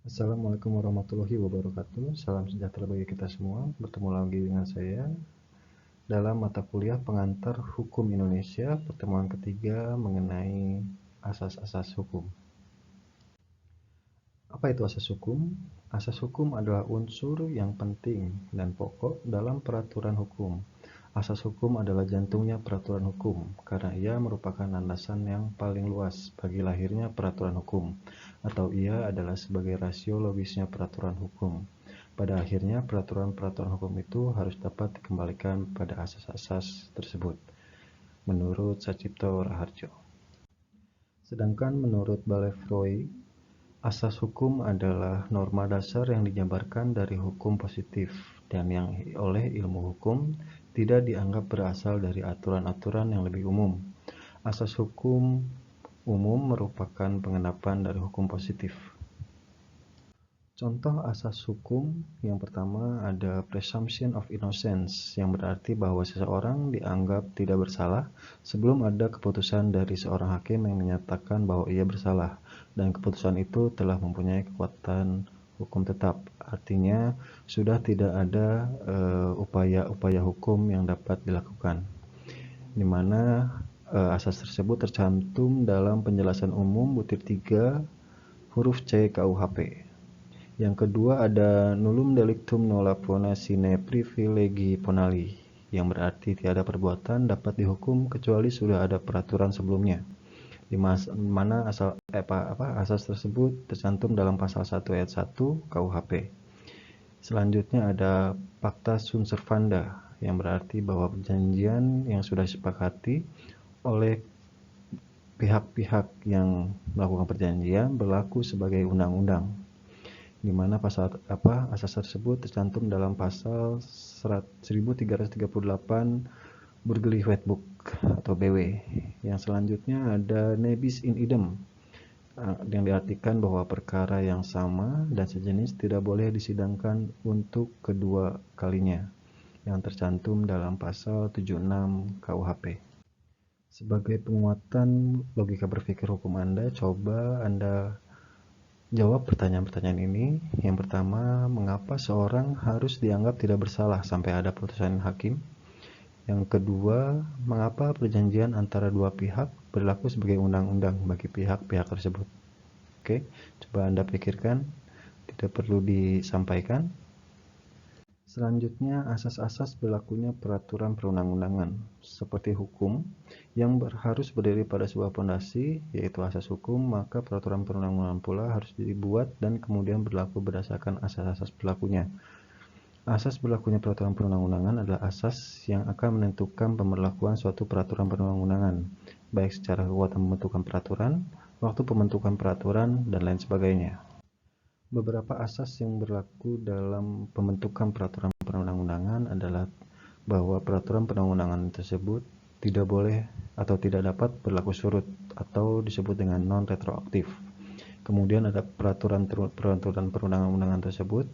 Assalamualaikum warahmatullahi wabarakatuh. Salam sejahtera bagi kita semua. Bertemu lagi dengan saya dalam mata kuliah Pengantar Hukum Indonesia, pertemuan ketiga mengenai asas-asas hukum. Apa itu asas hukum? Asas hukum adalah unsur yang penting dan pokok dalam peraturan hukum. Asas hukum adalah jantungnya peraturan hukum, karena ia merupakan landasan yang paling luas bagi lahirnya peraturan hukum, atau ia adalah sebagai rasio logisnya peraturan hukum. Pada akhirnya, peraturan-peraturan hukum itu harus dapat dikembalikan pada asas-asas tersebut, menurut Sacipto Raharjo. Sedangkan menurut Balefroy, asas hukum adalah norma dasar yang dijabarkan dari hukum positif dan yang oleh ilmu hukum tidak dianggap berasal dari aturan-aturan yang lebih umum. Asas hukum umum merupakan pengendapan dari hukum positif. Contoh asas hukum yang pertama ada presumption of innocence, yang berarti bahwa seseorang dianggap tidak bersalah sebelum ada keputusan dari seorang hakim yang menyatakan bahwa ia bersalah, dan keputusan itu telah mempunyai kekuatan hukum tetap. Artinya sudah tidak ada upaya-upaya hukum yang dapat dilakukan, di mana asas tersebut tercantum dalam penjelasan umum butir 3 huruf C KUHP. Yang kedua ada nullum delictum nolla pona sine privilegi ponali, yang berarti tiada perbuatan dapat dihukum kecuali sudah ada peraturan sebelumnya, di mana asas tersebut tercantum dalam pasal 1 ayat 1 KUHP. Selanjutnya ada pacta sunt servanda, yang berarti bahwa perjanjian yang sudah disepakati oleh pihak-pihak yang melakukan perjanjian berlaku sebagai undang-undang, di mana asas tersebut tercantum dalam pasal 1338 Burgerlijk Wetboek atau BW. Yang selanjutnya ada nebis in idem, yang diartikan bahwa perkara yang sama dan sejenis tidak boleh disidangkan untuk kedua kalinya, yang tercantum dalam pasal 76 KUHP. Sebagai penguatan logika berpikir hukum Anda, coba Anda jawab pertanyaan-pertanyaan ini. Yang pertama, mengapa seorang harus dianggap tidak bersalah sampai ada putusan hakim? Yang kedua, mengapa perjanjian antara dua pihak berlaku sebagai undang-undang bagi pihak-pihak tersebut? Oke, coba Anda pikirkan, tidak perlu disampaikan. Selanjutnya, asas-asas berlakunya peraturan perundang-undangan seperti hukum yang harus berdiri pada sebuah fondasi, yaitu asas hukum, maka peraturan perundang-undangan pula harus dibuat dan kemudian berlaku berdasarkan asas-asas berlakunya. Asas berlakunya peraturan perundang-undangan adalah asas yang akan menentukan pemberlakuan suatu peraturan perundang-undangan, baik secara kekuatan pembentukan peraturan, waktu pembentukan peraturan, dan lain sebagainya. Beberapa asas yang berlaku dalam pembentukan peraturan perundang-undangan adalah bahwa peraturan perundang-undangan tersebut tidak boleh atau tidak dapat berlaku surut atau disebut dengan non-retroaktif. Kemudian ada peraturan perundang-undangan tersebut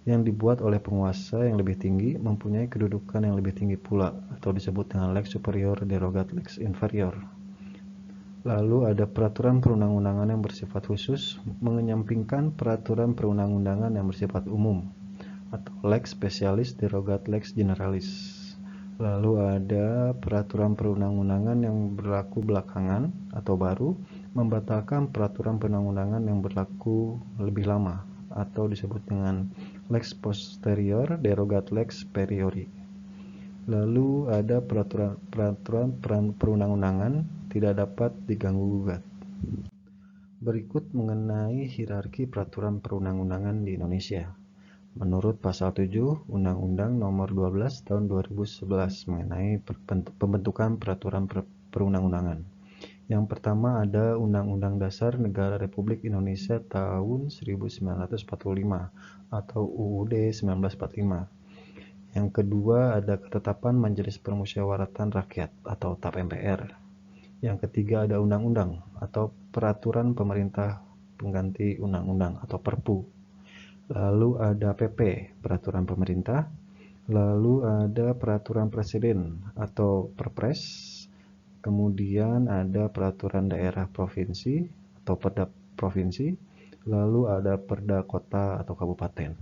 yang dibuat oleh penguasa yang lebih tinggi mempunyai kedudukan yang lebih tinggi pula, atau disebut dengan lex superior derogat lex inferior. Lalu ada peraturan perundang-undangan yang bersifat khusus mengenyampingkan peraturan perundang-undangan yang bersifat umum, atau lex specialis derogat lex generalis. Lalu ada peraturan perundang-undangan yang berlaku belakangan atau baru membatalkan peraturan perundang-undangan yang berlaku lebih lama, atau disebut dengan lex posterior derogat lex superiori. Lalu ada peraturan perundang-undangan tidak dapat diganggu-gugat. Berikut mengenai hierarki peraturan perundang-undangan di Indonesia. Menurut pasal 7 Undang-Undang Nomor 12 Tahun 2011 mengenai pembentukan peraturan perundang-undangan. Yang pertama ada Undang-Undang Dasar Negara Republik Indonesia tahun 1945 atau UUD 1945. Yang kedua ada Ketetapan Majelis Permusyawaratan Rakyat atau TAP MPR. Yang ketiga ada Undang-Undang atau Peraturan Pemerintah Pengganti Undang-Undang atau Perpu. Lalu ada PP, Peraturan Pemerintah. Lalu ada Peraturan Presiden atau Perpres. Kemudian ada Peraturan Daerah Provinsi atau Perda Provinsi. lalu ada perda kota atau kabupaten.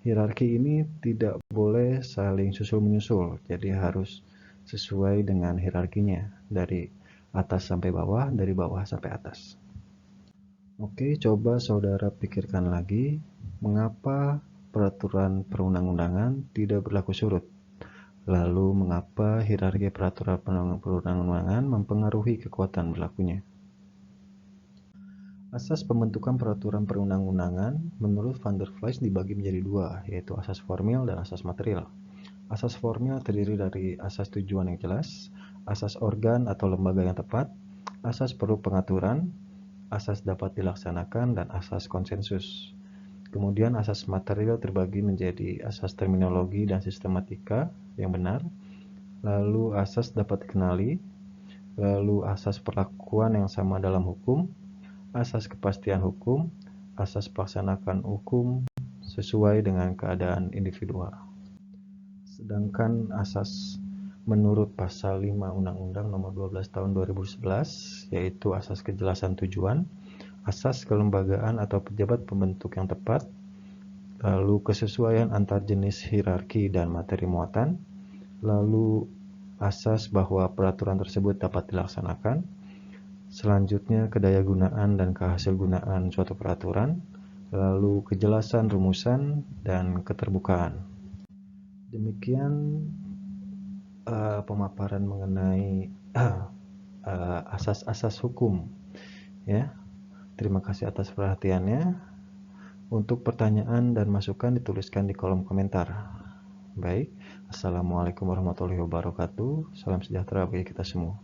Hierarki ini tidak boleh saling susul-menyusul, jadi harus sesuai dengan hierarkinya, dari atas sampai bawah, dari bawah sampai atas. Oke, coba saudara pikirkan lagi, mengapa peraturan perundang-undangan tidak berlaku surut? Lalu mengapa hierarki peraturan perundang-undangan mempengaruhi kekuatan berlakunya? Asas pembentukan peraturan perundang-undangan menurut Van der Vlees dibagi menjadi dua, yaitu asas formil dan asas material. Asas formil terdiri dari asas tujuan yang jelas, asas organ atau lembaga yang tepat, asas perlu pengaturan, asas dapat dilaksanakan, dan asas konsensus. Kemudian asas material terbagi menjadi asas terminologi dan sistematika yang benar, lalu asas dapat dikenali, lalu asas perlakuan yang sama dalam hukum, asas kepastian hukum, asas pelaksanakan hukum sesuai dengan keadaan individual. Sedangkan asas menurut pasal 5 Undang-Undang Nomor 12 Tahun 2011, yaitu asas kejelasan tujuan, asas kelembagaan atau pejabat pembentuk yang tepat, lalu kesesuaian antar jenis hierarki dan materi muatan, lalu asas bahwa peraturan tersebut dapat dilaksanakan, selanjutnya kedayagunaan dan kehasilgunaan suatu peraturan, lalu kejelasan rumusan dan keterbukaan. Demikian pemaparan mengenai asas-asas hukum, ya. Terima kasih atas perhatiannya. Untuk pertanyaan dan masukan dituliskan di kolom komentar. Baik, Assalamualaikum warahmatullahi wabarakatuh. Salam sejahtera bagi kita semua.